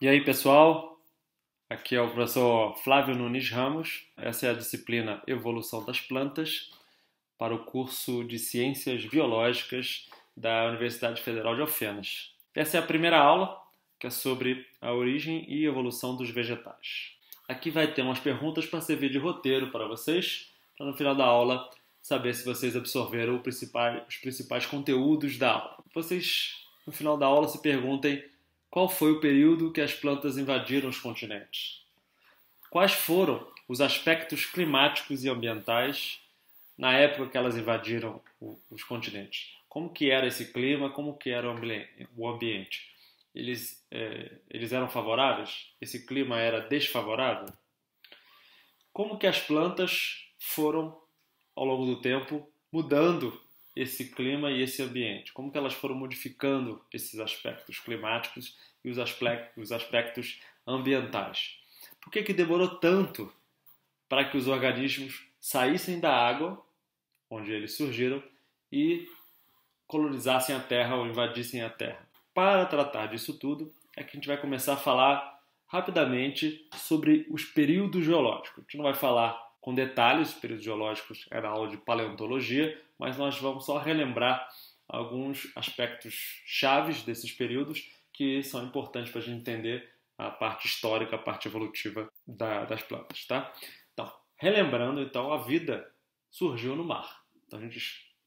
E aí, pessoal? Aqui é o professor Flávio Nunes Ramos. Essa é a disciplina Evolução das Plantas para o curso de Ciências Biológicas da Universidade Federal de Alfenas. Essa é a primeira aula, que é sobre a origem e evolução dos vegetais. Aqui vai ter umas perguntas para servir de roteiro para vocês, para no final da aula saber se vocês absorveram os principais conteúdos da aula. Vocês, no final da aula, se perguntem: qual foi o período que as plantas invadiram os continentes? Quais foram os aspectos climáticos e ambientais na época que elas invadiram os continentes? Como que era esse clima? Como que era o ambiente? Eles eram favoráveis? Esse clima era desfavorável? Como que as plantas foram, ao longo do tempo, mudando esse clima e esse ambiente? Como que elas foram modificando esses aspectos climáticos e os aspectos ambientais? Por que demorou tanto para que os organismos saíssem da água, onde eles surgiram, e colonizassem a Terra ou invadissem a Terra? Para tratar disso tudo, é que a gente vai começar a falar rapidamente sobre os períodos geológicos. A gente não vai falar com detalhes, os períodos geológicos era aula de paleontologia, mas nós vamos só relembrar alguns aspectos chaves desses períodos que são importantes para a gente entender a parte histórica, a parte evolutiva das plantas, tá? Então, relembrando, então, a vida surgiu no mar. Então, a gente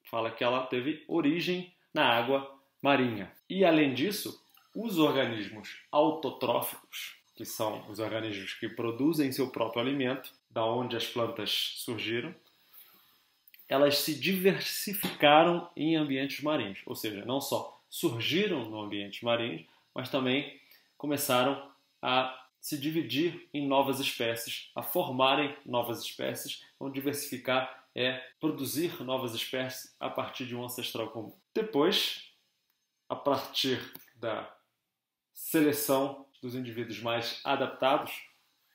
fala que ela teve origem na água marinha. E, além disso, os organismos autotróficos, que são os organismos que produzem seu próprio alimento, da onde as plantas surgiram, elas se diversificaram em ambientes marinhos, ou seja, não só surgiram no ambiente marinho, mas também começaram a se dividir em novas espécies, a formarem novas espécies. Então, diversificar é produzir novas espécies a partir de um ancestral comum. Depois, a partir da seleção dos indivíduos mais adaptados,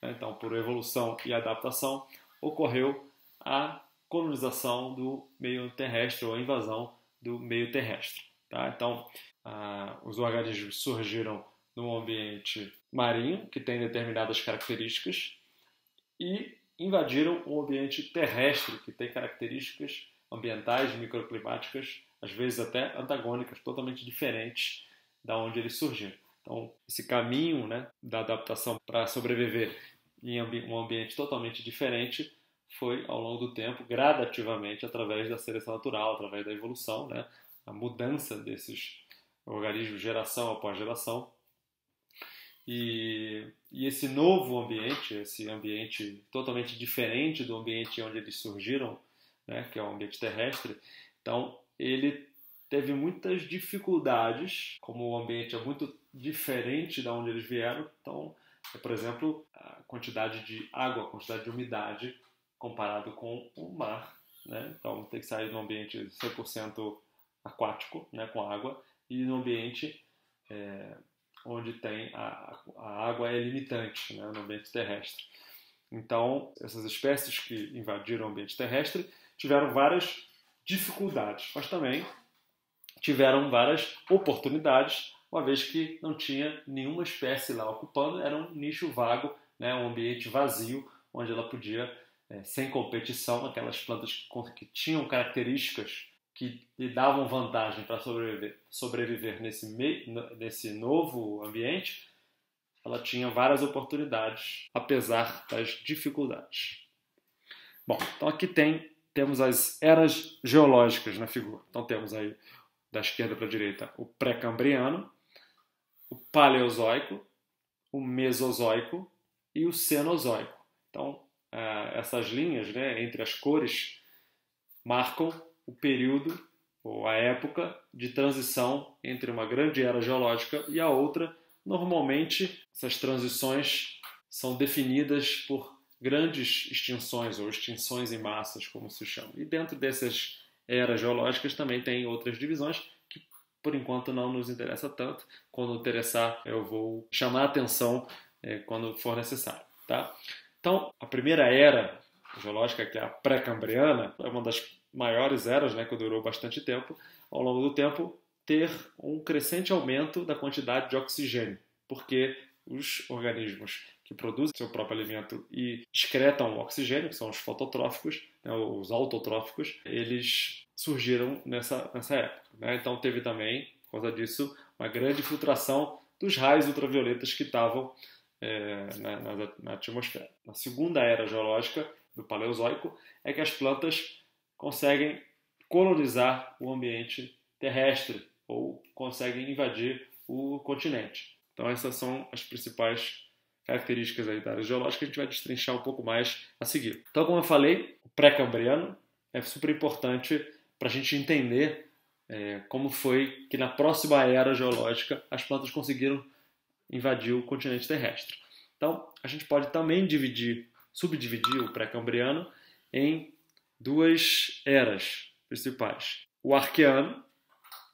então, por evolução e adaptação, ocorreu a colonização do meio terrestre ou a invasão do meio terrestre. Tá? Então, os organismos surgiram no ambiente marinho, que tem determinadas características, e invadiram o ambiente terrestre, que tem características ambientais, microclimáticas, às vezes até antagônicas, totalmente diferentes da onde eles surgiram. Então, esse caminho, né, da adaptação para sobreviver em um ambiente totalmente diferente foi, ao longo do tempo, gradativamente, através da seleção natural, através da evolução, né, a mudança desses organismos geração após geração. E esse novo ambiente, esse ambiente totalmente diferente do ambiente onde eles surgiram, né, que é o ambiente terrestre, então ele teve muitas dificuldades, como o ambiente é muito diferente de onde eles vieram. Então, por exemplo, a quantidade de água, a quantidade de umidade comparado com o mar, né? Então, tem que sair de um ambiente 100% aquático, né, com água, e no ambiente onde tem a água é limitante, né, no ambiente terrestre. Então, essas espécies que invadiram o ambiente terrestre tiveram várias dificuldades, mas também tiveram várias oportunidades, uma vez que não tinha nenhuma espécie lá ocupando, era um nicho vago, né, um ambiente vazio, onde ela podia, sem competição, aquelas plantas que tinham características que lhe davam vantagem para sobreviver nesse novo ambiente, ela tinha várias oportunidades, apesar das dificuldades. Bom, então aqui temos as eras geológicas na figura. Então temos aí, da esquerda para a direita, o pré-cambriano, o paleozoico, o mesozoico e o cenozoico. Então, essas linhas, né, entre as cores marcam o período ou a época de transição entre uma grande era geológica e a outra. Normalmente, essas transições são definidas por grandes extinções ou extinções em massas, como se chama. E dentro dessas eras geológicas também tem outras divisões que, por enquanto, não nos interessa tanto. Quando interessar, eu vou chamar a atenção quando for necessário. Tá? Então, a primeira era geológica, que é a pré-cambriana, é uma das maiores eras, né, que durou bastante tempo. Ao longo do tempo, ter um crescente aumento da quantidade de oxigênio, porque os organismos que produzem seu próprio alimento e excretam o oxigênio, que são os fototróficos, né, os autotróficos, eles surgiram nessa época, né? Então teve também, por causa disso, uma grande filtração dos raios ultravioletas que estavam na atmosfera. Na segunda era geológica, do Paleozoico, é que as plantas conseguem colonizar o ambiente terrestre ou conseguem invadir o continente. Então essas são as principais características aí da área geológica que a gente vai destrinchar um pouco mais a seguir. Então, como eu falei, o pré-cambriano é super importante para a gente entender como foi que na próxima era geológica as plantas conseguiram invadir o continente terrestre. Então, a gente pode também subdividir o pré-cambriano em duas eras principais: o Arqueano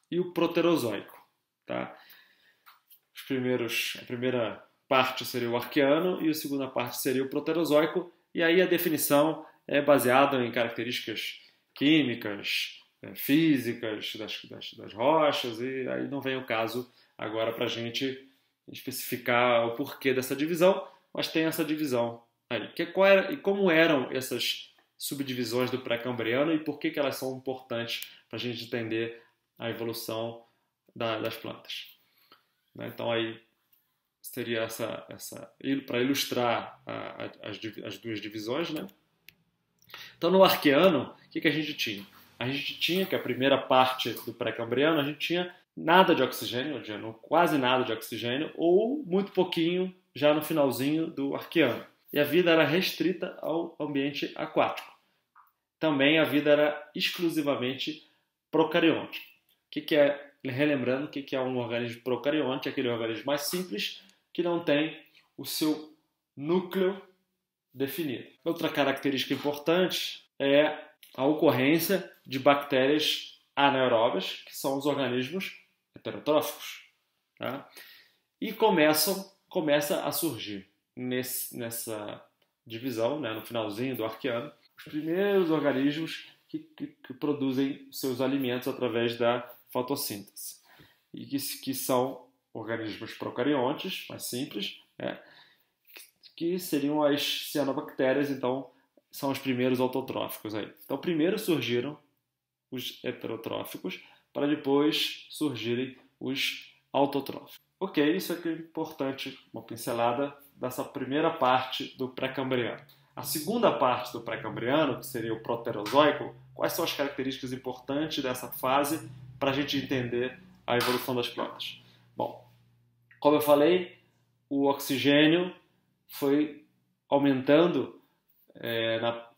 e o Proterozoico. Tá? A primeira parte seria o Arqueano e a segunda parte seria o Proterozoico, e aí a definição é baseada em características químicas, físicas das rochas, e aí não vem o caso agora para a gente especificar o porquê dessa divisão, mas tem essa divisão aí. E como eram essas subdivisões do pré-cambriano e por que elas são importantes para a gente entender a evolução das plantas. Então aí seria para ilustrar as duas divisões, né? Então no Arqueano, o que a gente tinha? A gente tinha que a primeira parte do pré-cambriano, a gente tinha nada de oxigênio, quase nada de oxigênio, ou muito pouquinho já no finalzinho do Arqueano. E a vida era restrita ao ambiente aquático. Também a vida era exclusivamente procarionte. Relembrando, o que é um organismo procarionte? É aquele organismo mais simples que não tem o seu núcleo definido. Outra característica importante é a ocorrência de bactérias anaeróbias, que são os organismos heterotróficos. Tá? E começa a surgir nessa divisão, né, no finalzinho do Arqueano, os primeiros organismos que produzem seus alimentos através da fotossíntese. E que são organismos procariontes, mais simples, né, que seriam as cianobactérias, então são os primeiros autotróficos aí. Então primeiro surgiram os heterotróficos, para depois surgirem os autotróficos. Ok, isso aqui é importante, uma pincelada dessa primeira parte do pré-cambriano. A segunda parte do pré-cambriano, que seria o proterozoico, quais são as características importantes dessa fase para a gente entender a evolução das plantas? Bom, como eu falei, o oxigênio foi aumentando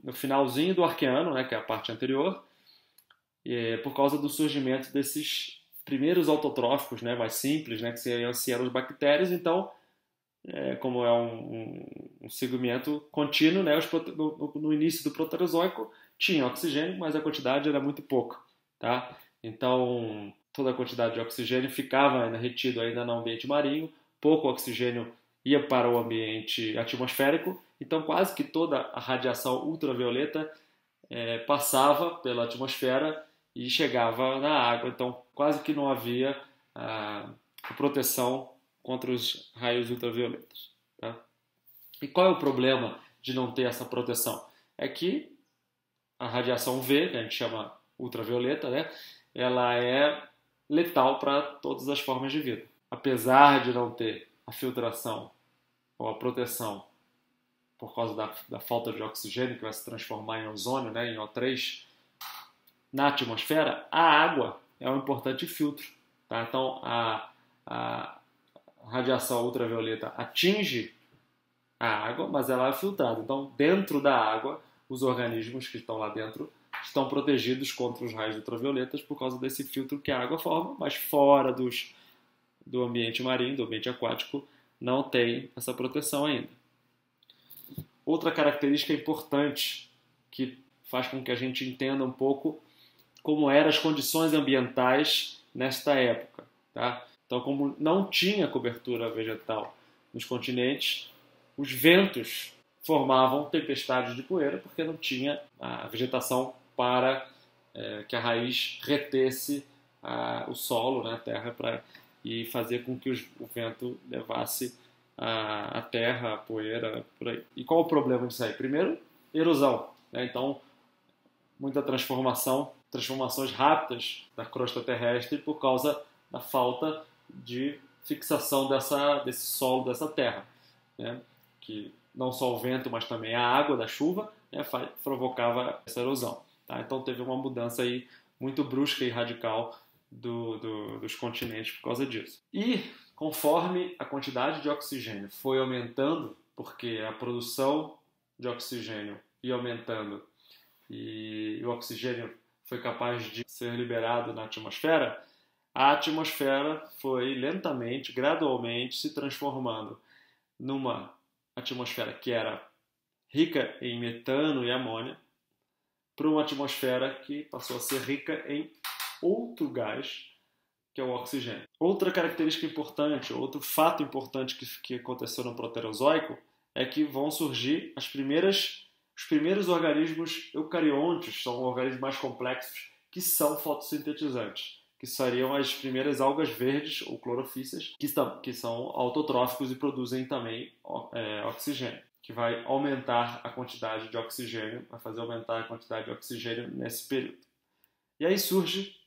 no finalzinho do Arqueano, né, que é a parte anterior, por causa do surgimento desses primeiros autotróficos, né, mais simples, né, que seriam as cianobactérias. Então, como é um segmento contínuo, né, no início do Proterozoico tinha oxigênio, mas a quantidade era muito pouca. Tá? Então, toda a quantidade de oxigênio ficava retido ainda no ambiente marinho, pouco oxigênio ia para o ambiente atmosférico, então quase que toda a radiação ultravioleta passava pela atmosfera e chegava na água, então quase que não havia a proteção contra os raios ultravioletas. Tá? E qual é o problema de não ter essa proteção? É que a radiação V, que a gente chama ultravioleta, né, ela é letal para todas as formas de vida. Apesar de não ter a filtração ou a proteção por causa da falta de oxigênio, que vai se transformar em ozônio, né, em O3, na atmosfera, a água é um importante filtro. Tá? Então, a radiação ultravioleta atinge a água, mas ela é filtrada. Então, dentro da água, os organismos que estão lá dentro estão protegidos contra os raios ultravioletas por causa desse filtro que a água forma, mas fora do ambiente marinho, do ambiente aquático, não tem essa proteção ainda. Outra característica importante que faz com que a gente entenda um pouco como eram as condições ambientais nesta época. Tá? Então, como não tinha cobertura vegetal nos continentes, os ventos formavam tempestades de poeira porque não tinha a vegetação para que a raiz retesse o solo, né, a terra, e fazer com que o vento levasse a terra, a poeira, por aí. E qual o problema disso aí? Primeiro, erosão, né? Então, muita transformações rápidas da crosta terrestre por causa da falta de fixação desse solo, dessa terra, né? Que não só o vento, mas também a água da chuva, né, provocava essa erosão. Tá? Então teve uma mudança aí muito brusca e radical dos continentes por causa disso. E conforme a quantidade de oxigênio foi aumentando, porque a produção de oxigênio ia aumentando e o oxigênio foi capaz de ser liberado na atmosfera, a atmosfera foi lentamente, gradualmente se transformando numa atmosfera que era rica em metano e amônia para uma atmosfera que passou a ser rica em outro gás, que é o oxigênio. Outra característica importante, outro fato importante que aconteceu no Proterozoico é que vão surgir os primeiros organismos eucariontes, são organismos mais complexos, que são fotossintetizantes, que seriam as primeiras algas verdes ou clorofíceas, que são autotróficos e produzem também oxigênio, que vai aumentar a quantidade de oxigênio, vai fazer aumentar a quantidade de oxigênio nesse período. E aí surge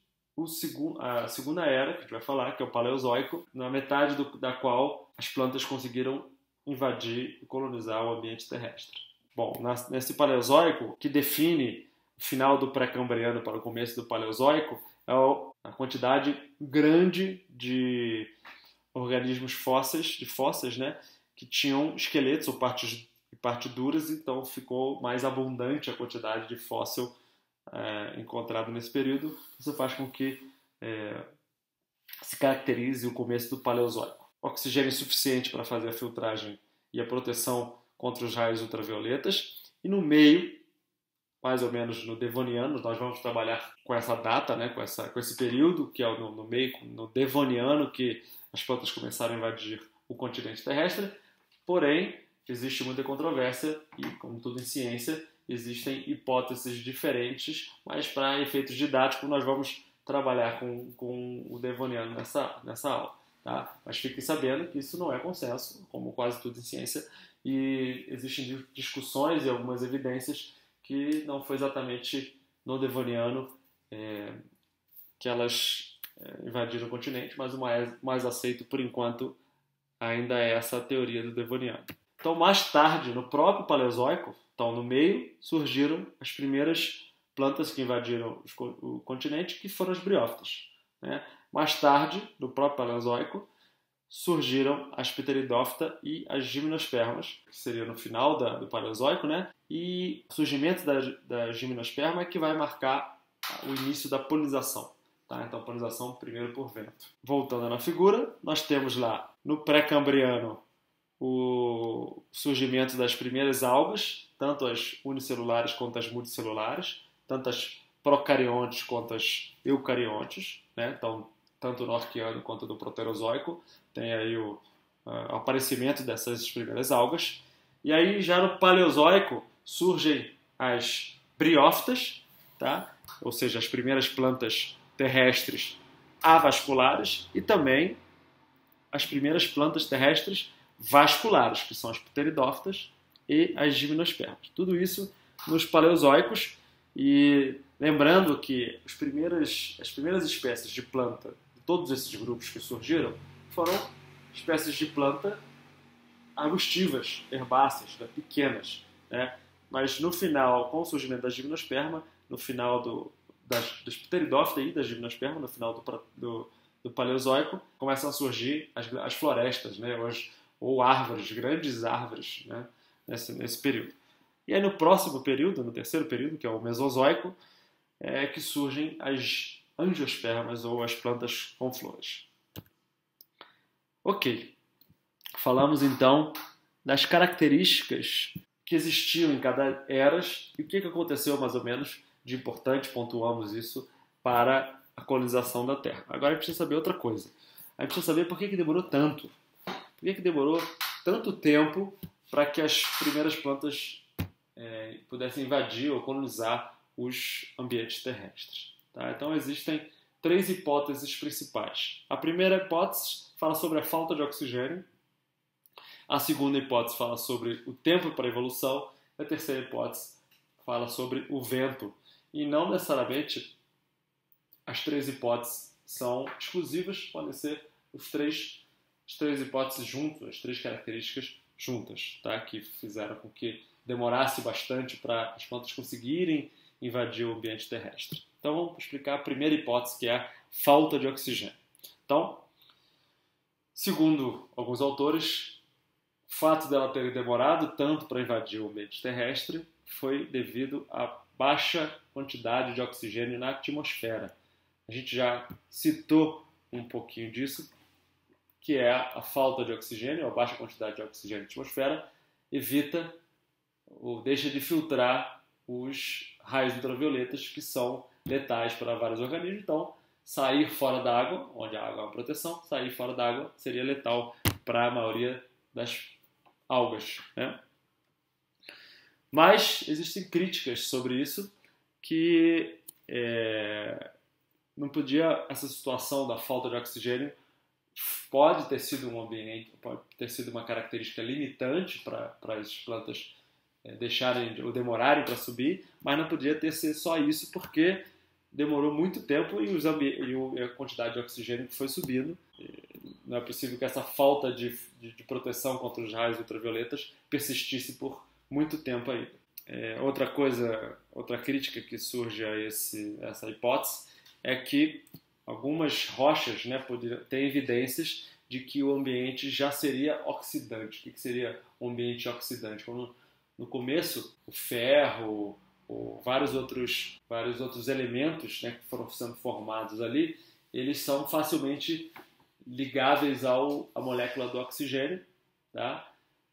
a segunda era, que a gente vai falar, que é o Paleozoico, na metade da qual as plantas conseguiram invadir e colonizar o ambiente terrestre. Bom, nesse Paleozoico, que define o final do Pré-Cambriano para o começo do Paleozoico, é a quantidade grande de organismos fósseis, né, que tinham esqueletos ou partes duras, então ficou mais abundante a quantidade de fóssil encontrado nesse período. Isso faz com que se caracterize o começo do Paleozoico. Oxigênio suficiente para fazer a filtragem e a proteção contra os raios ultravioletas. E no meio, mais ou menos no Devoniano, nós vamos trabalhar com essa data, né, com esse período, que é no meio, no Devoniano, que as plantas começaram a invadir o continente terrestre. Porém, existe muita controvérsia e, como tudo em ciência, existem hipóteses diferentes, mas para efeitos didáticos nós vamos trabalhar com o Devoniano nessa aula. Tá? Mas fiquem sabendo que isso não é consenso, como quase tudo em ciência, e existem discussões e algumas evidências que não foi exatamente no Devoniano que elas invadiram o continente, mas o mais aceito por enquanto ainda é essa teoria do Devoniano. Então, mais tarde, no próprio Paleozoico, então no meio, surgiram as primeiras plantas que invadiram o continente, que foram as briófitas, né? Mais tarde, no próprio Paleozoico, surgiram as Pteridófita e as Gimnospermas, que seria no final do Paleozoico, né? E o surgimento da Gimnosperma é que vai marcar o início da polinização. Tá? Então, polinização primeiro por vento. Voltando na figura, nós temos lá, no pré-cambriano, o surgimento das primeiras algas, tanto as unicelulares quanto as multicelulares, tanto as procariontes quanto as eucariontes, né? Então, tanto no Arqueano quanto no Proterozoico, tem aí o aparecimento dessas primeiras algas. E aí, já no Paleozoico, surgem as briófitas, tá? Ou seja, as primeiras plantas terrestres avasculares, e também as primeiras plantas terrestres vasculares, que são as Pteridófitas e as Gimnospermas. Tudo isso nos Paleozoicos, e lembrando que as primeiras espécies de planta de todos esses grupos que surgiram foram espécies de planta arbustivas, herbáceas, né, pequenas, né? Mas no final, com o surgimento da Gimnosperma, no final das Pteridófita e da Gimnosperma, no final do Paleozoico, começam a surgir as florestas, né? Ou árvores, grandes árvores, né? nesse período. E aí no próximo período, no terceiro período, que é o Mesozoico, é que surgem as angiospermas, ou as plantas com flores. Ok. Falamos então das características que existiam em cada era e o que aconteceu mais ou menos de importante, pontuamos isso, para a colonização da Terra. Agora a gente precisa saber outra coisa. A gente precisa saber por que demorou tanto. Por que demorou tanto tempo para que as primeiras plantas pudessem invadir ou colonizar os ambientes terrestres. Tá? Então existem 3 hipóteses principais. A primeira hipótese fala sobre a falta de oxigênio. A segunda hipótese fala sobre o tempo para a evolução. A terceira hipótese fala sobre o vento. E não necessariamente as três hipóteses são exclusivas, podem ser as três hipóteses juntas, as três características juntas, tá? Que fizeram com que demorasse bastante para as plantas conseguirem invadir o ambiente terrestre. Então vamos explicar a primeira hipótese, que é a falta de oxigênio. Então, segundo alguns autores, o fato dela ter demorado tanto para invadir o ambiente terrestre foi devido à baixa quantidade de oxigênio na atmosfera. A gente já citou um pouquinho disso, que é a falta de oxigênio, a baixa quantidade de oxigênio na atmosfera, evita ou deixa de filtrar os raios ultravioletas que são letais para vários organismos. Então, sair fora da água, onde a água é uma proteção, sair fora da água seria letal para a maioria das algas, né? Mas existem críticas sobre isso, que não podia, essa situação da falta de oxigênio pode ter sido um ambiente, pode ter sido uma característica limitante para as plantas deixarem ou demorarem para subir, mas não podia ter sido só isso, porque demorou muito tempo e a quantidade de oxigênio que foi subindo. Não é possível que essa falta de proteção contra os raios ultravioletas persistisse por muito tempo ainda. Outra crítica que surge a essa hipótese é que algumas rochas, né, têm evidências de que o ambiente já seria oxidante. O que seria um ambiente oxidante? Quando, no começo, o ferro, vários outros elementos, né, que foram sendo formados ali, eles são facilmente ligáveis à molécula do oxigênio, tá?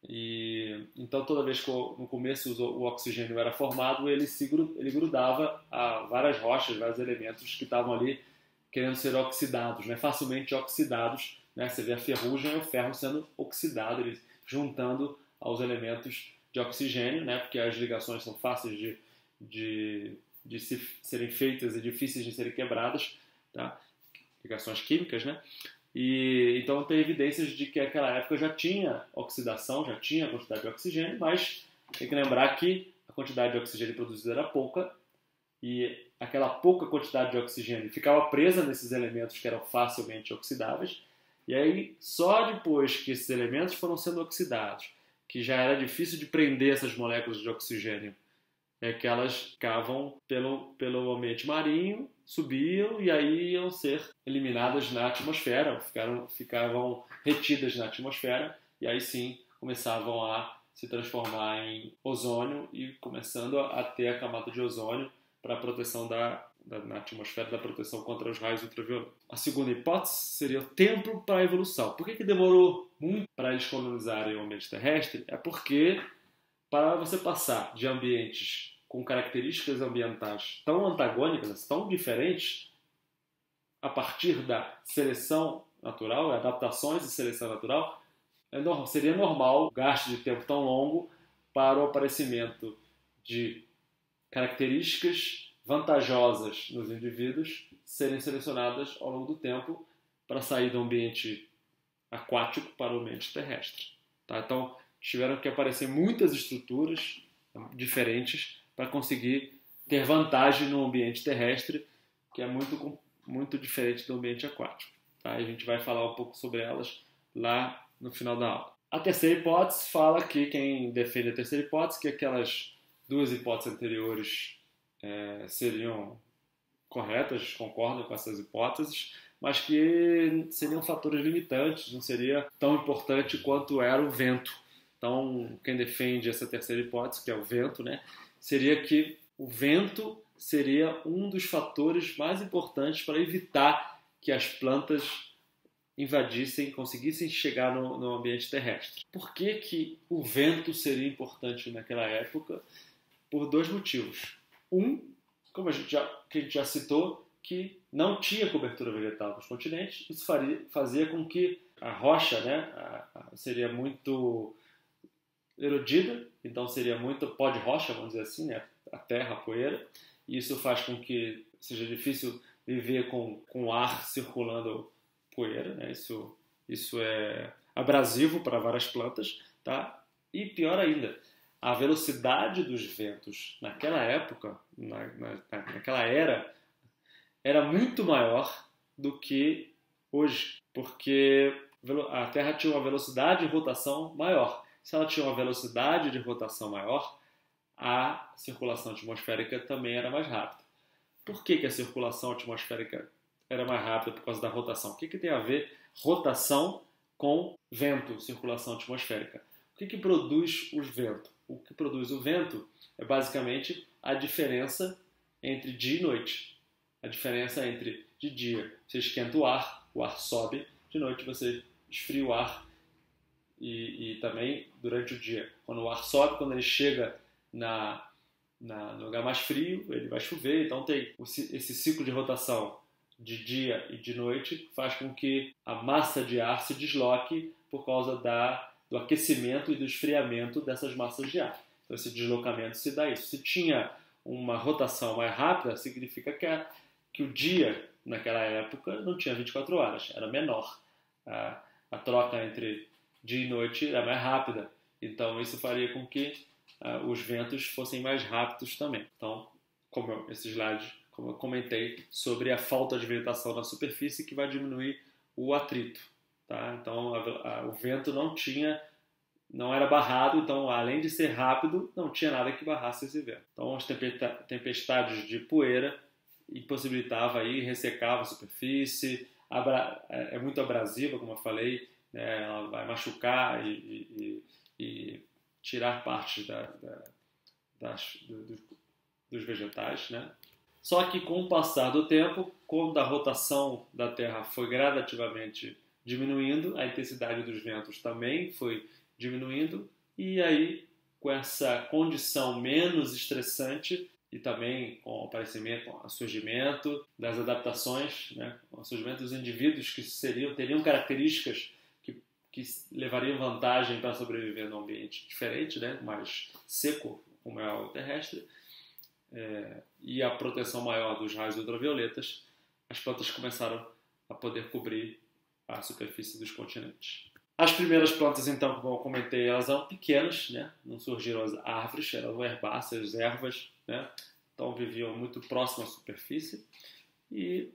E então toda vez que no começo o oxigênio era formado, ele grudava a várias rochas, vários elementos que estavam ali querendo ser oxidados, né? Facilmente oxidados, né? Você vê a ferrugem e o ferro sendo oxidado, ele juntando aos elementos de oxigênio, né? Porque as ligações são fáceis de serem feitas e difíceis de serem quebradas, tá? Ligações químicas, né? E então tem evidências de que naquela época já tinha oxidação, já tinha quantidade de oxigênio, mas tem que lembrar que a quantidade de oxigênio produzida era pouca e aquela pouca quantidade de oxigênio ficava presa nesses elementos que eram facilmente oxidáveis, e aí só depois que esses elementos foram sendo oxidados, que já era difícil de prender essas moléculas de oxigênio, que elas ficavam pelo ambiente marinho, subiam e aí iam ser eliminadas na atmosfera, ficavam retidas na atmosfera, e aí sim começavam a se transformar em ozônio e começando a ter a camada de ozônio para a proteção na atmosfera, da proteção contra os raios ultravioletas. A segunda hipótese seria o tempo para a evolução. Por que demorou muito para eles colonizarem o ambiente terrestre? É porque para você passar de ambientes com características ambientais tão antagônicas, tão diferentes, a partir da seleção natural, adaptações de seleção natural, seria normal o gasto de tempo tão longo para o aparecimento de características vantajosas nos indivíduos serem selecionadas ao longo do tempo para sair do ambiente aquático para o ambiente terrestre. Tá? Então, tiveram que aparecer muitas estruturas diferentes para conseguir ter vantagem no ambiente terrestre, que é muito, muito diferente do ambiente aquático. Tá? A gente vai falar um pouco sobre elas lá no final da aula. A terceira hipótese fala que quem defende a terceira hipótese, que aquelas duas hipóteses anteriores seriam corretas, concordam com essas hipóteses, mas que seriam fatores limitantes, não seria tão importante quanto era o vento. Então, quem defende essa terceira hipótese, que é o vento, né, seria que o vento seria um dos fatores mais importantes para evitar que as plantas conseguissem chegar no ambiente terrestre. Por que o vento seria importante naquela época? Por dois motivos. Um, como a gente já citou, que não tinha cobertura vegetal nos continentes, isso fazia com que a rocha, né, seria muito erodida, então seria muito pó de rocha, vamos dizer assim, né, a terra, a poeira, e isso faz com que seja difícil viver com ar circulando poeira, né, isso é abrasivo para várias plantas, tá? E pior ainda, a velocidade dos ventos naquela época, naquela era muito maior do que hoje, porque a Terra tinha uma velocidade de rotação maior. Se ela tinha uma velocidade de rotação maior, a circulação atmosférica também era mais rápida. Por que a circulação atmosférica era mais rápida? Por causa da rotação. O que tem a ver rotação com vento, circulação atmosférica? O que produz o vento? O que produz o vento é basicamente a diferença entre dia e noite. A diferença entre de dia você esquenta o ar sobe, de noite você esfria o ar e também durante o dia. Quando o ar sobe, quando ele chega no lugar mais frio, ele vai chover, então tem esse ciclo de rotação de dia e de noite faz com que a massa de ar se desloque por causa do aquecimento e do esfriamento dessas massas de ar. Então esse deslocamento se dá isso. Se tinha uma rotação mais rápida, significa que o dia naquela época não tinha 24 horas, era menor. A troca entre dia e noite era mais rápida, então isso faria com que os ventos fossem mais rápidos também. Então, esse slide, como eu comentei, sobre a falta de vegetação na superfície que vai diminuir o atrito. Tá? Então, o vento não era barrado, então, além de ser rápido, não tinha nada que barrasse esse vento. Então, as tempestades de poeira impossibilitavam e ressecavam a superfície, é muito abrasiva, como eu falei, né? Ela vai machucar e tirar parte dos vegetais, né? Só que com o passar do tempo, quando a rotação da Terra foi gradativamente diminuindo, a intensidade dos ventos também foi diminuindo, e aí com essa condição menos estressante e também com o aparecimento, com o surgimento das adaptações, né? Com o surgimento dos indivíduos que teriam características que levariam vantagem para sobreviver num ambiente diferente, né? Mais seco, como é o terrestre, e a proteção maior dos raios ultravioletas, as plantas começaram a poder cobrir a superfície dos continentes. As primeiras plantas, então, como eu comentei, elas eram pequenas, né? Não surgiram as árvores, eram herbáceas, ervas, né? Então viviam muito próximo à superfície e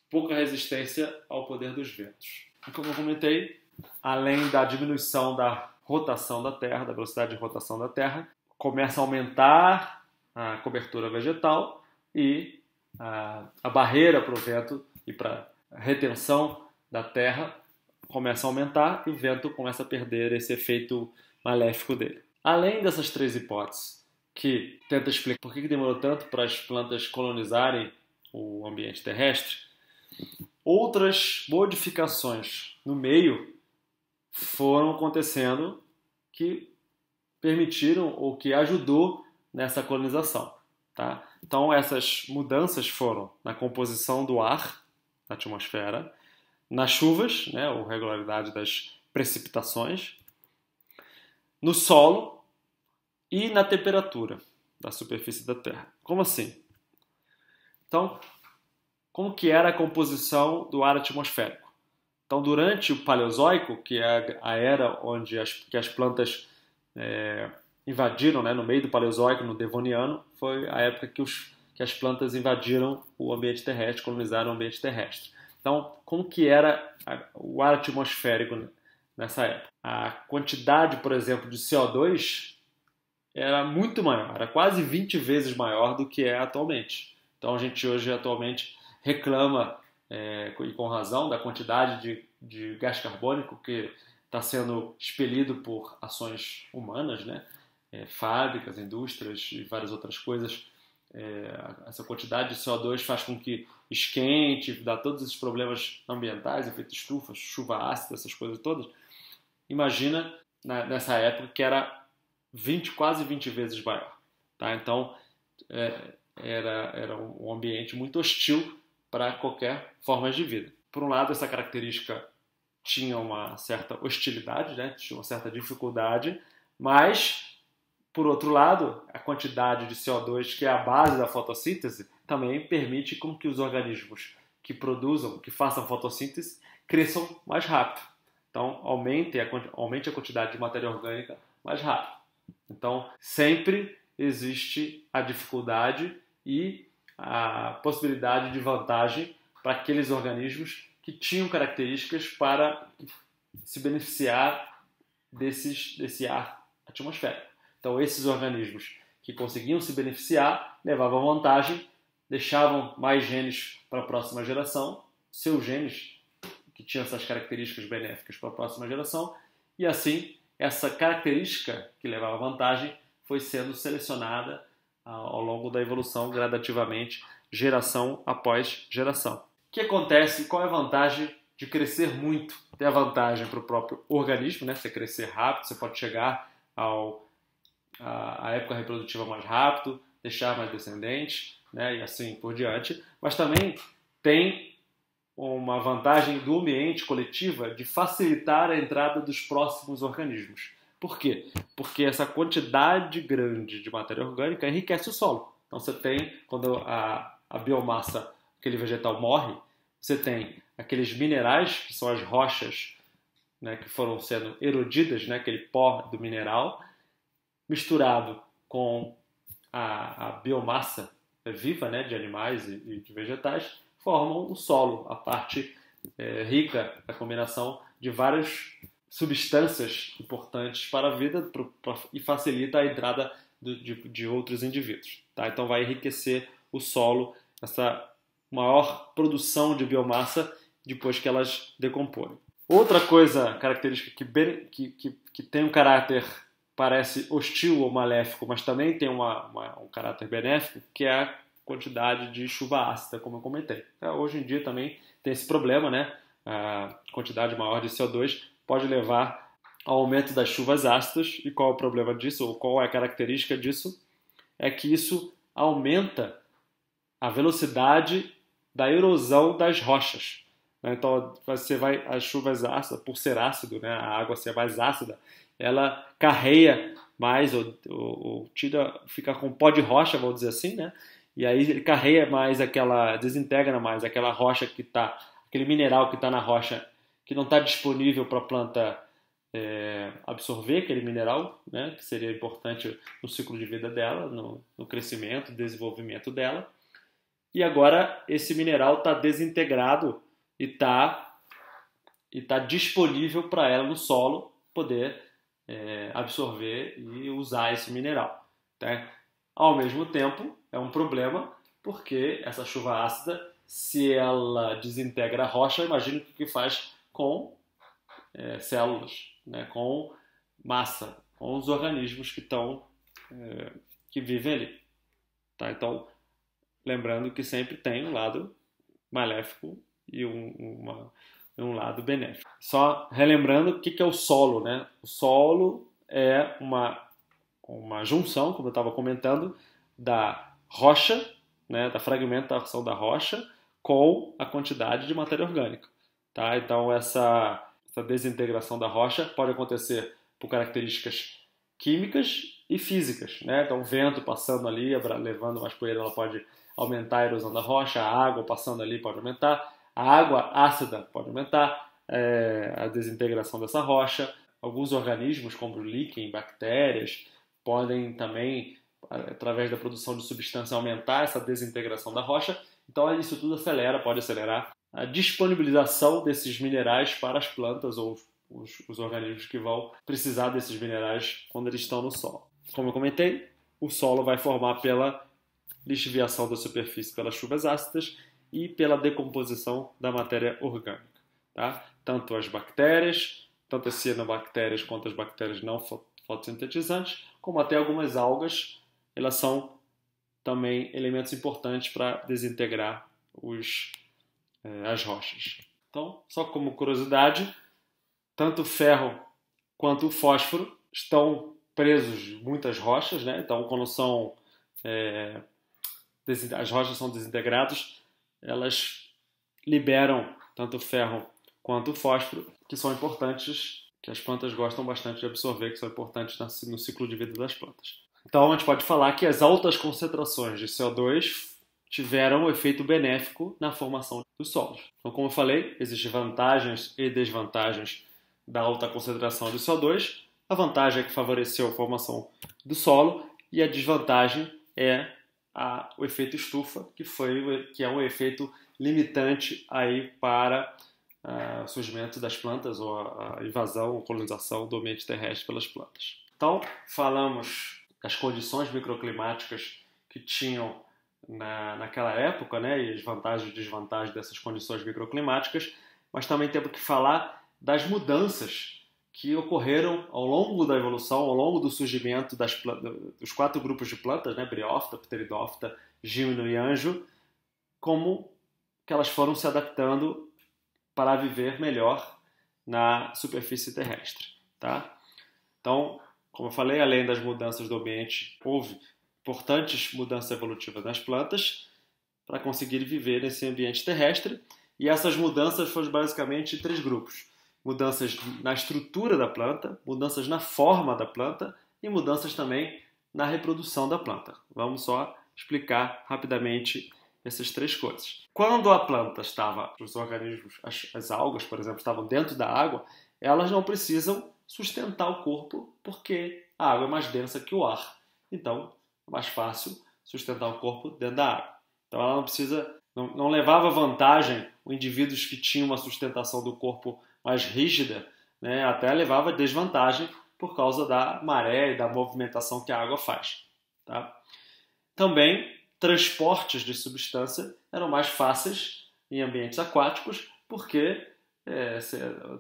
pouca resistência ao poder dos ventos. E como eu comentei, além da diminuição da rotação da Terra, da velocidade de rotação da Terra, começa a aumentar a cobertura vegetal e a barreira para o vento e para a retenção da Terra começa a aumentar e o vento começa a perder esse efeito maléfico dele. Além dessas três hipóteses, que tenta explicar por que demorou tanto para as plantas colonizarem o ambiente terrestre, outras modificações no meio foram acontecendo que permitiram ou que ajudou nessa colonização. Tá? Então essas mudanças foram na composição do ar, na atmosfera, nas chuvas, né, ou regularidade das precipitações, no solo e na temperatura da superfície da Terra. Como assim? Então, como que era a composição do ar atmosférico? Então, durante o Paleozoico, que é a era onde as plantas invadiram, né, no meio do Paleozoico, no Devoniano, foi a época que as plantas invadiram o ambiente terrestre, colonizaram o ambiente terrestre. Então, como que era o ar atmosférico nessa época? A quantidade, por exemplo, de CO2 era muito maior, era quase 20 vezes maior do que é atualmente. Então, a gente hoje, atualmente, reclama, e com razão, da quantidade de gás carbônico que está sendo expelido por ações humanas, né? Fábricas, indústrias e várias outras coisas. Essa quantidade de CO2 faz com que esquente, dá todos esses problemas ambientais, efeito estufa, chuva ácida, essas coisas todas. Imagina nessa época que era quase 20 vezes maior. Tá? Então, era um ambiente muito hostil para qualquer forma de vida. Por um lado, essa característica tinha uma certa hostilidade, né? Tinha uma certa dificuldade, mas, por outro lado, a quantidade de CO2, que é a base da fotossíntese, também permite com que os organismos que façam fotossíntese, cresçam mais rápido. Então, aumente a quantidade de matéria orgânica mais rápido. Então, sempre existe a dificuldade e a possibilidade de vantagem para aqueles organismos que tinham características para se beneficiar desse ar atmosférico. Então, esses organismos que conseguiam se beneficiar levavam vantagem, deixavam mais genes para a próxima geração, seus genes que tinham essas características benéficas para a próxima geração, e assim essa característica que levava vantagem foi sendo selecionada ao longo da evolução gradativamente, geração após geração. O que acontece? Qual é a vantagem de crescer muito? Tem a vantagem para o próprio organismo, né? Você crescer rápido, você pode chegar à época reprodutiva mais rápido, deixar mais descendentes, né? E assim por diante. Mas também tem uma vantagem do ambiente coletiva de facilitar a entrada dos próximos organismos. Por quê? Porque essa quantidade grande de matéria orgânica enriquece o solo. Então você tem, quando a biomassa, aquele vegetal morre, você tem aqueles minerais, que são as rochas, né, que foram sendo erodidas, né, aquele pó do mineral, misturado com a biomassa viva, né, de animais e de vegetais, formam o solo, a parte rica da combinação de várias substâncias importantes para a vida e facilita a entrada de outros indivíduos. Tá? Então vai enriquecer o solo, essa maior produção de biomassa depois que elas decomporem. Outra coisa característica que tem um caráter parece hostil ou maléfico, mas também tem um caráter benéfico, que é a quantidade de chuva ácida, como eu comentei. Hoje em dia também tem esse problema, né? A quantidade maior de CO2 pode levar ao aumento das chuvas ácidas. E qual é o problema disso, ou qual é a característica disso? É que isso aumenta a velocidade da erosão das rochas. Então, as chuvas ácidas, por ser ácido, né? A água ser mais ácida, ela carreia mais, ou fica com pó de rocha, vamos dizer assim, né? E aí ele carreia mais desintegra mais aquela rocha aquele mineral que está na rocha, que não está disponível para a planta absorver aquele mineral, né, que seria importante no ciclo de vida dela, no crescimento, desenvolvimento dela. E agora esse mineral está desintegrado e está disponível para ela no solo poder absorver e usar esse mineral. Tá? Ao mesmo tempo, é um problema porque essa chuva ácida, se ela desintegra a rocha, imagine o que faz com células, né, com massa, com os organismos que vivem ali. Tá? Então, lembrando que sempre tem um lado maléfico e um lado benéfico. Só relembrando o que é o solo, né? O solo é uma junção, como eu estava comentando, da rocha, né, da fragmentação da rocha, com a quantidade de matéria orgânica. Tá? Então, essa desintegração da rocha pode acontecer por características químicas e físicas. Né? Então, o vento passando ali, levando mais poeira, ela pode aumentar a erosão da rocha, a água passando ali pode aumentar, a água ácida pode aumentar a desintegração dessa rocha. Alguns organismos, como o líquen, bactérias, podem também, através da produção de substância, aumentar essa desintegração da rocha. Então, isso tudo pode acelerar a disponibilização desses minerais para as plantas ou os organismos que vão precisar desses minerais quando eles estão no solo. Como eu comentei, o solo vai formar pela lixiviação da superfície pelas chuvas ácidas e pela decomposição da matéria orgânica. Tá? Tanto as cianobactérias quanto as bactérias não fotossintetizantes, como até algumas algas, elas são também elementos importantes para desintegrar as rochas. Então, só como curiosidade, tanto o ferro quanto o fósforo estão presos em muitas rochas, né? Então, quando as rochas são desintegradas, elas liberam tanto o ferro quanto o fósforo, que são importantes, que as plantas gostam bastante de absorver, que são importantes no ciclo de vida das plantas. Então, a gente pode falar que as altas concentrações de CO2 tiveram um efeito benéfico na formação dos solos. Então, como eu falei, existem vantagens e desvantagens da alta concentração de CO2. A vantagem é que favoreceu a formação do solo e a desvantagem é o efeito estufa, que é um efeito limitante aí para o surgimento das plantas ou a invasão ou colonização do ambiente terrestre pelas plantas. Então, falamos das condições microclimáticas que tinham naquela época, né, e as vantagens e desvantagens dessas condições microclimáticas, mas também temos que falar das mudanças que ocorreram ao longo da evolução, ao longo do surgimento dos 4 grupos de plantas, né, Bryophyta, Pteridóphyta, Gímeno e Anjo, como que elas foram se adaptando para viver melhor na superfície terrestre. Tá? Então, como eu falei, além das mudanças do ambiente, houve importantes mudanças evolutivas nas plantas para conseguir viver nesse ambiente terrestre, e essas mudanças foram basicamente 3 grupos. Mudanças na estrutura da planta, mudanças na forma da planta e mudanças também na reprodução da planta. Vamos só explicar rapidamente essas 3 coisas. Quando a planta estava, os organismos, as algas, por exemplo, estavam dentro da água, elas não precisam sustentar o corpo porque a água é mais densa que o ar. Então, é mais fácil sustentar o corpo dentro da água. Então, ela não precisa, não levava vantagem os indivíduos que tinham uma sustentação do corpo mais rígida, né, até levava desvantagem por causa da maré e da movimentação que a água faz. Tá? Também, transportes de substância eram mais fáceis em ambientes aquáticos, porque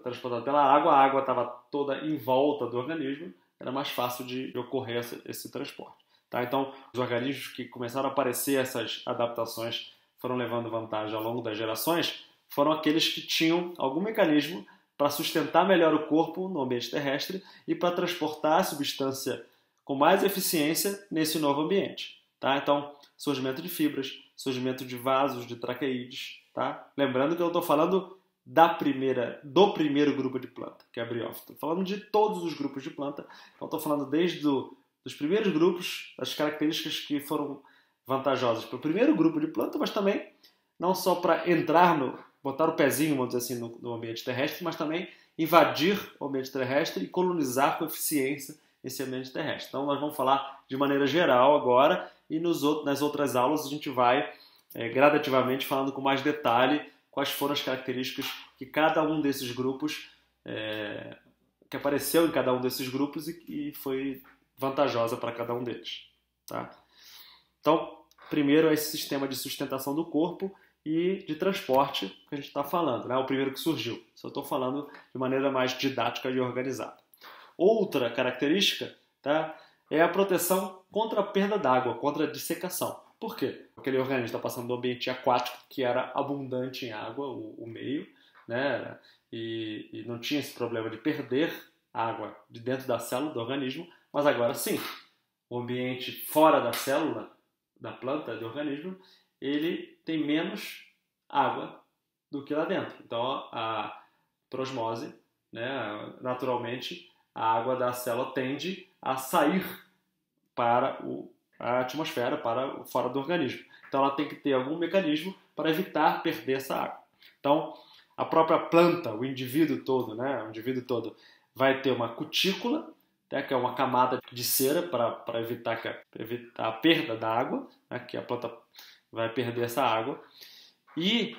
transportado pela água, a água estava toda em volta do organismo, era mais fácil de ocorrer esse transporte. Tá? Então, os organismos que começaram a aparecer, essas adaptações foram levando vantagem ao longo das gerações, foram aqueles que tinham algum mecanismo para sustentar melhor o corpo no ambiente terrestre e para transportar a substância com mais eficiência nesse novo ambiente. Tá? Então, surgimento de fibras, surgimento de vasos, de traqueídes. Tá? Lembrando que eu estou falando do primeiro grupo de planta, que é a Bryophyta. Estou falando de todos os grupos de planta. Então, estou falando desde dos primeiros grupos, as características que foram vantajosas para o primeiro grupo de planta, mas também não só para botar o pezinho, vamos dizer assim, no ambiente terrestre, mas também invadir o ambiente terrestre e colonizar com eficiência esse ambiente terrestre. Então, nós vamos falar de maneira geral agora e nas outras aulas a gente vai gradativamente falando com mais detalhe quais foram as características que cada um desses grupos, que apareceu em cada um desses grupos e foi vantajosa para cada um deles. Tá? Então, primeiro é esse sistema de sustentação do corpo e de transporte que a gente está falando, né? O primeiro que surgiu. Só estou falando de maneira mais didática e organizada. Outra característica, tá, é a proteção contra a perda d'água, contra a dessecação. Por quê? Aquele organismo está passando do ambiente aquático, que era abundante em água, o meio, né? E não tinha esse problema de perder água de dentro da célula do organismo, mas agora sim, o ambiente fora da célula, da planta, do organismo, ele tem menos água do que lá dentro. Então, por osmose, né, naturalmente, a água da célula tende a sair para a atmosfera, para fora do organismo. Então, ela tem que ter algum mecanismo para evitar perder essa água. Então, a própria planta, o indivíduo todo, vai ter uma cutícula, né, que é uma camada de cera para evitar a perda da água, né, que a planta vai perder essa água. E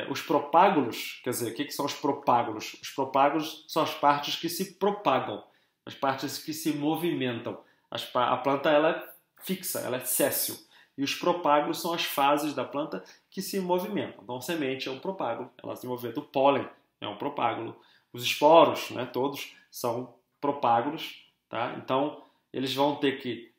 os propágulos, quer dizer, o que são os propágulos? Os propágulos são as partes que se propagam, as partes que se movimentam. A planta ela é fixa, ela é séssil. E os propágulos são as fases da planta que se movimentam. Então, a semente é um propágulo, ela se movimenta. O pólen é um propágulo. Os esporos, né, todos são propágulos. Tá? Então, eles vão ter que...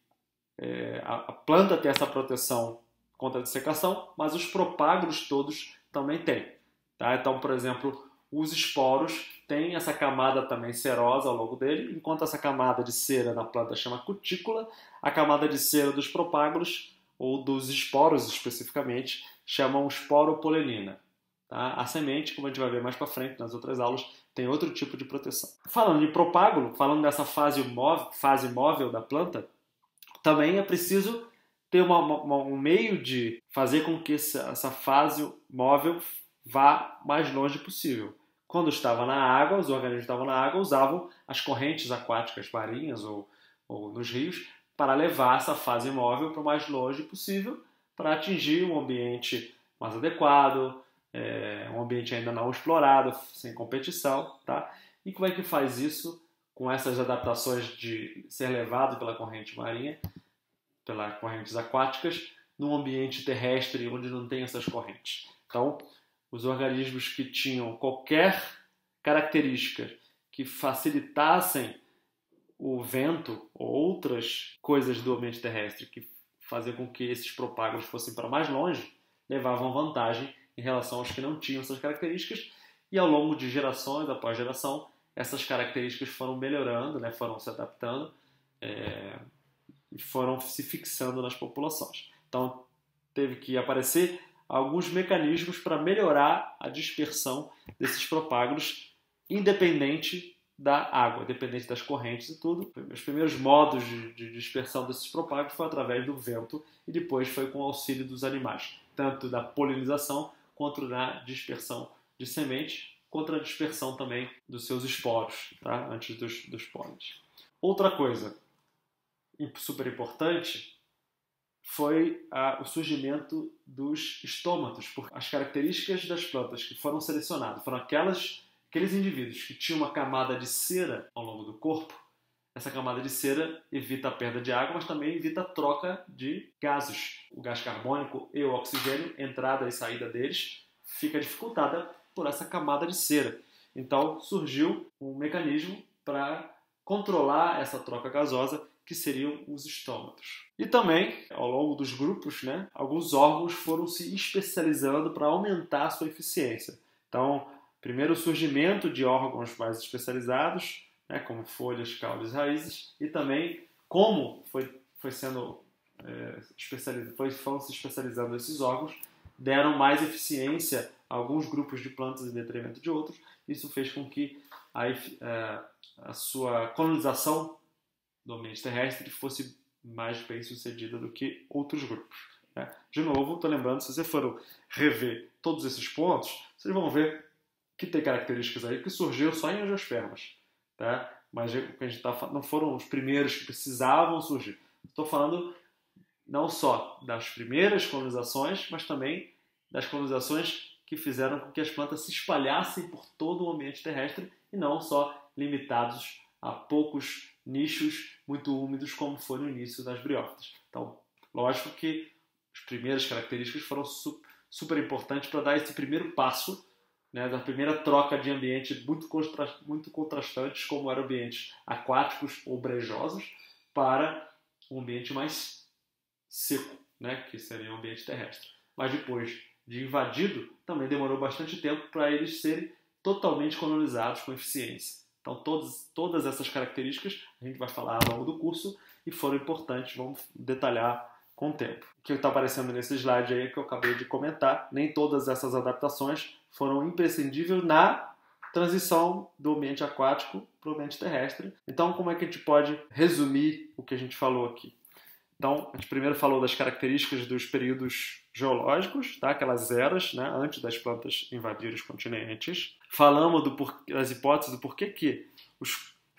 a planta ter essa proteção contra a dessecação, mas os propágulos todos também têm. Tá? Então, por exemplo, os esporos têm essa camada também cerosa ao longo dele, enquanto essa camada de cera na planta chama cutícula, a camada de cera dos propágulos, ou dos esporos especificamente, chamam esporopolenina. Tá? A semente, como a gente vai ver mais para frente nas outras aulas, tem outro tipo de proteção. Falando de propágulo, falando dessa fase móvel da planta, também é preciso ter um meio de fazer com que essa fase móvel vá mais longe possível. Quando estava na água, os organismos estavam na água, usavam as correntes aquáticas marinhas ou nos rios para levar essa fase móvel para o mais longe possível, para atingir um ambiente mais adequado, um ambiente ainda não explorado, sem competição. Tá? E como é que faz isso com essas adaptações de ser levado pela corrente marinha, pelas correntes aquáticas, num ambiente terrestre onde não tem essas correntes? Então, os organismos que tinham qualquer característica que facilitassem o vento ou outras coisas do ambiente terrestre que faziam com que esses propágulos fossem para mais longe, levavam vantagem em relação aos que não tinham essas características, e ao longo de gerações após geração, essas características foram melhorando, né, foram se adaptando e foram se fixando nas populações. Então, teve que aparecer alguns mecanismos para melhorar a dispersão desses propágulos, independente da água, independente das correntes e tudo. Os primeiros modos de dispersão desses propágulos foi através do vento e depois foi com o auxílio dos animais, tanto da polinização quanto na dispersão de sementes, contra a dispersão também dos seus esporos, tá? Antes dos pólenes. Outra coisa super importante foi o surgimento dos estômatos, porque as características das plantas que foram selecionadas foram aqueles indivíduos que tinham uma camada de cera ao longo do corpo. Essa camada de cera evita a perda de água, mas também evita a troca de gases. O gás carbônico e o oxigênio, entrada e saída deles, fica dificultada por essa camada de cera. Então surgiu um mecanismo para controlar essa troca gasosa, que seriam os estômatos. E também, ao longo dos grupos, né, alguns órgãos foram se especializando para aumentar a sua eficiência. Então, primeiro o surgimento de órgãos mais especializados, né, como folhas, caules e raízes, e também como foram se especializando esses órgãos, deram mais eficiência a alguns grupos de plantas em detrimento de outros. Isso fez com que a sua colonização do ambiente terrestre fosse mais bem sucedida do que outros grupos. Né? De novo, estou lembrando, se vocês forem rever todos esses pontos, vocês vão ver que tem características aí que surgiram só em angiospermas. Tá? Mas a gente não foram os primeiros que precisavam surgir. Estou falando não só das primeiras colonizações, mas também das colonizações que fizeram com que as plantas se espalhassem por todo o ambiente terrestre e não só limitados a poucos nichos muito úmidos, como foi no início das briófitas. Então, lógico que as primeiras características foram super importantes para dar esse primeiro passo, né, da primeira troca de ambiente muito contrastantes, como eram ambientes aquáticos ou brejosos, para um ambiente mais seco, né, que seria o ambiente terrestre. Mas depois de invadido, também demorou bastante tempo para eles serem totalmente colonizados com eficiência. Então, todas essas características a gente vai falar ao longo do curso e foram importantes, vamos detalhar com o tempo. O que está aparecendo nesse slide aí que eu acabei de comentar, nem todas essas adaptações foram imprescindíveis na transição do ambiente aquático para o ambiente terrestre. Então, como é que a gente pode resumir o que a gente falou aqui? Então, a gente primeiro falou das características dos períodos geológicos, tá? Aquelas eras, né? Antes das plantas invadirem os continentes. Falamos das hipóteses do porquê que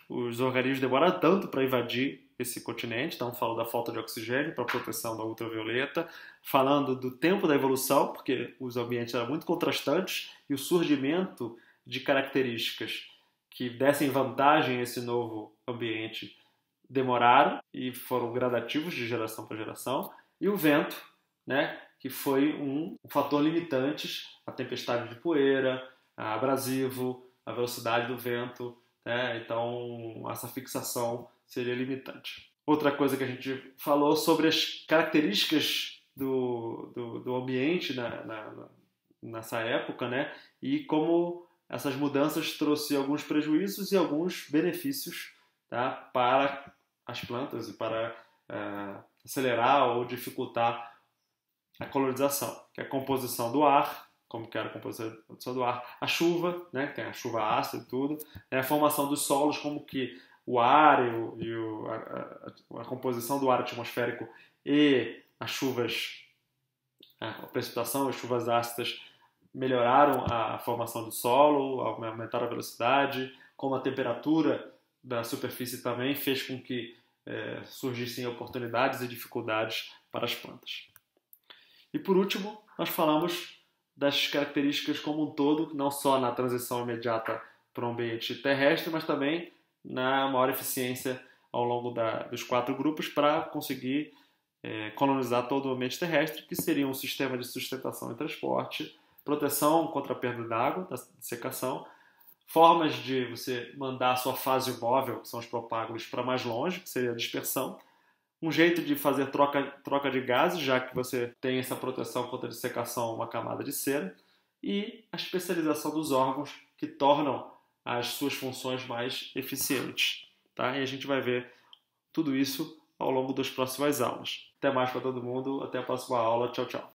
os organismos demoraram tanto para invadir esse continente. Então, falou da falta de oxigênio para proteção da ultravioleta. Falando do tempo da evolução, porque os ambientes eram muito contrastantes e o surgimento de características que dessem vantagem a esse novo ambiente demoraram e foram gradativos de geração para geração. E o vento, né, que foi um fator limitante, a tempestade de poeira, a abrasivo, a velocidade do vento, né? Então essa fixação seria limitante. Outra coisa que a gente falou sobre as características do ambiente nessa época, né? E como essas mudanças trouxeram alguns prejuízos e alguns benefícios, tá, para as plantas e para acelerar ou dificultar a colonização, que é a composição do ar, como que era a composição do ar, a chuva, né, tem a chuva ácida e tudo, né, a formação dos solos, como que o ar a composição do ar atmosférico e as chuvas, a precipitação, as chuvas ácidas melhoraram a formação do solo, aumentaram a velocidade, como a temperatura da superfície também fez com que surgissem oportunidades e dificuldades para as plantas. E por último, nós falamos das características como um todo, não só na transição imediata para o ambiente terrestre, mas também na maior eficiência ao longo dos 4 grupos para conseguir colonizar todo o ambiente terrestre, que seria um sistema de sustentação e transporte, proteção contra a perda d'água, da secação, formas de você mandar a sua fase móvel, que são os propágulos, para mais longe, que seria a dispersão, um jeito de fazer troca de gases, já que você tem essa proteção contra a dessecação, uma camada de cera, e a especialização dos órgãos que tornam as suas funções mais eficientes. Tá? E a gente vai ver tudo isso ao longo das próximas aulas. Até mais para todo mundo, até a próxima aula, tchau, tchau.